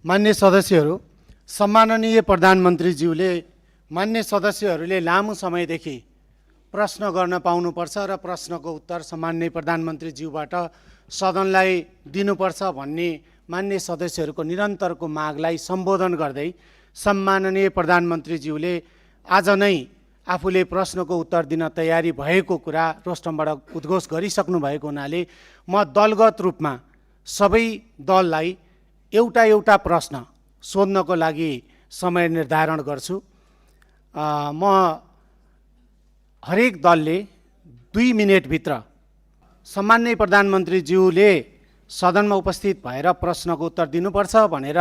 मान्य सदस्यहरू, सम्माननीय प्रधानमन्त्रीज्यूले मान्य सदस्यहरूले लामो समयदेखि प्रश्न गर्न पाउनुपर्छ र प्रश्नको उत्तर सम्माननीय प्रधानमन्त्रीज्यूबाट सदनलाई दिनुपर्छ भन्ने मान्य सदस्यहरूको निरन्तरको मागलाई सम्बोधन गर्दै सम्माननीय प्रधानमन्त्रीज्यूले आज नै आफूले प्रश्नको उत्तर दिन तयारी भएको कुरा रोस्टमबाट उद्घोष गरिसक्नु भएको हुनाले म दलगत रूपमा सबै दललाई एउटा एउटा प्रश्न सोध्नको लागि समय निर्धारण गर्छु। म हरेक दलले 2 मिनेटभित्र सम्माननीय प्रधानमन्त्रीज्यूले सदनमा उपस्थित भएर प्रश्नको उत्तर दिनुपर्छ भनेर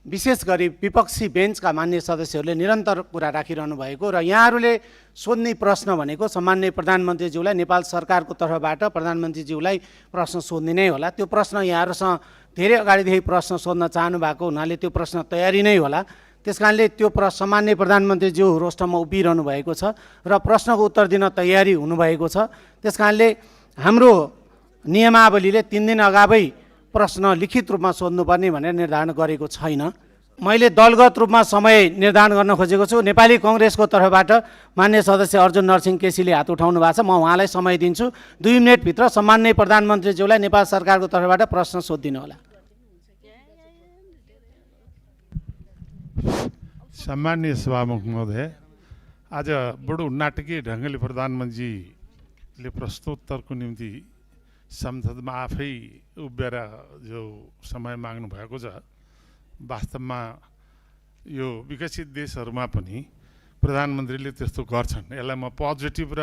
विशेष गरी विपक्षी बेन्चका मान्य सदस्यहरूले निरन्तर कुरा राखिरहनु भएको र यहाँहरूले सोध्ने प्रश्न भनेको सम्माननीय प्रधानमन्त्रीज्यूलाई नेपाल सरकारको तर्फबाट प्रधानमन्त्रीज्यूलाई प्रश्न सोध्ने नै होला। त्यो प्रश्न यहाँहरूसँग धेरै अगाडिदेखि प्रश्न सोध्न चाहनु भएको हुनाले त्यो प्रश्न तयारी नै होला। त्यसकारणले त्यो सम्माननीय प्रधानमन्त्रीज्यू रोस्टममा उभिरहनु भएको छ र प्रश्नको उत्तर दिन तयारी हुनुभएको छ। त्यसकारणले हाम्रो नियमावलीले 3 दिन अगावै प्रश्न लिखित रूपमा सोध्नुपर्ने भनेर निर्धारण गरेको छैन। मैले दलगत रूपमा समय निर्धारण गर्न खोजेको छु। नेपाली कङ्ग्रेसको तर्फबाट मान्य सदस्य अर्जुन नरसिंह केसीले हात उठाउनु भएको छ। म उहाँलाई समय दिन्छु। 2 मिनेटभित्र सम्माननीय प्रधानमन्त्रीज्यूलाई नेपाल सरकारको तर्फबाट प्रश्न सोधिदिनु होला। सम्माननीय सभामुख महोदय, आज बडो नाटकीय ढङ्गले प्रधानमन्त्रीले प्रश्नोत्तरको निम्ति संसदमा आफै उभिएर जो समय माग्नु भएको छ, वास्तवमा यो विकसित देशहरूमा पनि प्रधानमन्त्रीले त्यस्तो गर्छन्। यसलाई म पोजिटिभ र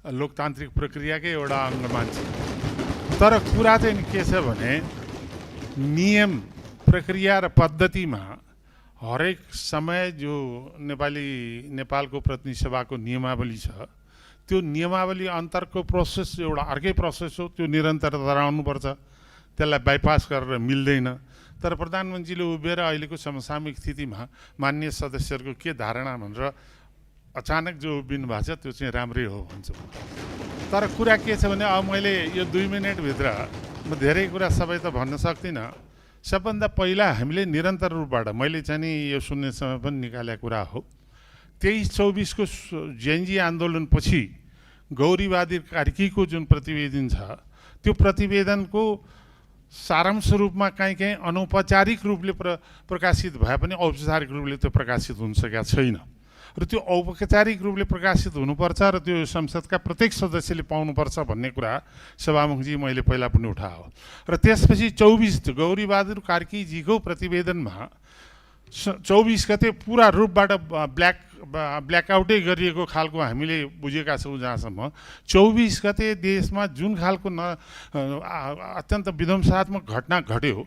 लोकतान्त्रिक प्रक्रियाकै एउटा अङ्ग मान्छु। तर कुरा चाहिँ के छ भने नियम प्रक्रिया र पद्धतिमा हरेक समय जो नेपालको प्रतिनिधि सभाको नियमावली छ, त्यो नियमावली अन्तरको प्रोसेस एउटा अर्कै प्रोसेस हो। त्यो निरन्तरता रहनुपर्छ, त्यसलाई बाइपास गरेर मिल्दैन। तर प्रधानमन्त्रीले उभिएर अहिलेको समसामयिक स्थितिमा मान्य सदस्यहरूको के धारणा भनेर अचानक जो उभिनु भएको छ त्यो चाहिँ राम्रै हो भन्छु। तर कुरा के छ भने अब मैले यो 2 मिनेटभित्र म धेरै कुरा सबै त भन्न सक्दिनँ। सबभन्दा पहिला हामीले निरन्तर रूपबाट मैले चाहिँ नि यो सुन्ने समय पनि निकालेको कुरा हो। 23-24 को जेएनजी आन्दोलनपछि गौरीवादी कार्कीको जुन प्रतिवेदन छ, त्यो प्रतिवेदनको सारांश रूपमा कहीँ अनौपचारिक रूपले प्रकाशित भए पनि औपचारिक रूपले त्यो प्रकाशित हुन सकेको छैन। र त्यो औपचारिक रूपले प्रकाशित हुनुपर्छ र त्यो संसदका प्रत्येक सदस्यले पाउनुपर्छ भन्ने कुरा सभामुखजी मैले पहिला पनि उठायो। र त्यसपछि 24 गौरीबहादुर कार्कीजीको प्रतिवेदनमा 24 गते पुरा रूपबाट ब्ल्याकआउटै गरिएको खालको हामीले बुझेका छौँ। जहाँसम्म 24 गते देशमा जुन खालको अत्यन्त विध्वंसात्मक घटना घट्यो,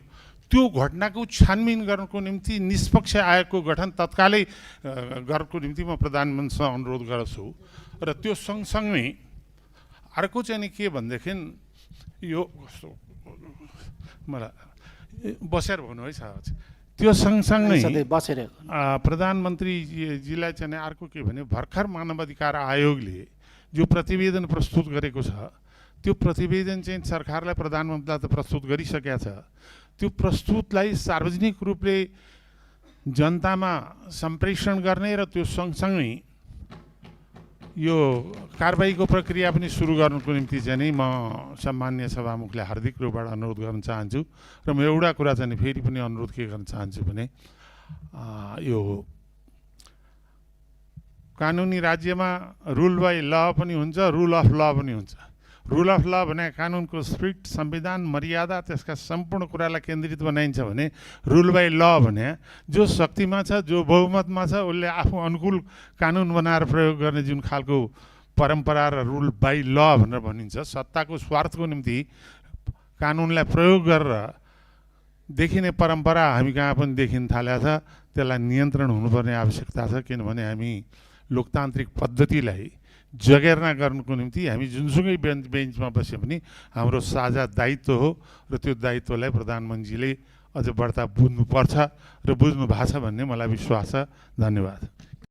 त्यो घटनाको छानबिन गर्नको निम्ति निष्पक्ष आयोगको गठन तत्कालै गर्नको निम्ति म प्रधानमन्त्रीसँग अनुरोध गर्छु। र त्यो सँगसँगै अर्को चाहिँ नि के भनेदेखि यो मलाई बसेर भन्नु है साहब, त्यो सँगसँगै प्रधानमन्त्रीजीलाई चाहिँ अर्को के भने भर्खर मानवाधिकार आयोगले जो प्रतिवेदन प्रस्तुत गरेको छ, त्यो प्रतिवेदन चाहिँ सरकारलाई प्रधानमन्त्रीलाई त प्रस्तुत गरिसकेका छ। त्यो प्रस्तुतलाई सार्वजनिक रूपले जनतामा सम्प्रेषण गर्ने र त्यो सँगसँगै यो कारबाहीको प्रक्रिया पनि सुरु गर्नुको निम्ति चाहिँ नि म सम्मान्य सभामुखले हार्दिक रूपबाट अनुरोध गर्न चाहन्छु। र म एउटा कुरा चाहिँ फेरि पनि अनुरोध के गर्न चाहन्छु भने यो कानुनी राज्यमा रुल बाई ल पनि हुन्छ, रुल अफ ल पनि हुन्छ। रुल अफ ल भने कानुनको स्ट्रिक्ट संविधान मर्यादा त्यसका सम्पूर्ण कुरालाई केन्द्रित बनाइन्छ भने रुल बाई ल भने जो शक्तिमा छ, जो बहुमतमा छ, उसले आफू अनुकूल कानुन बनाएर प्रयोग गर्ने जुन खालको परम्परा र रुल बाई ल भनेर भनिन्छ। सत्ताको स्वार्थको निम्ति कानुनलाई प्रयोग गरेर देखिने परम्परा हामी कहाँ पनि देखिन थालेको छ। त्यसलाई नियन्त्रण हुनुपर्ने आवश्यकता छ, किनभने हामी लोकतान्त्रिक पद्धतिलाई जगेर्ना गर्नुको निम्ति हामी जुनसुकै बेन्चमा बसे पनि हाम्रो साझा दायित्व हो र त्यो दायित्वलाई प्रधानमन्त्रीले अझ बढ्ता बुझ्नुपर्छ र बुझ्नु भएको छ भन्ने मलाई विश्वास छ। धन्यवाद।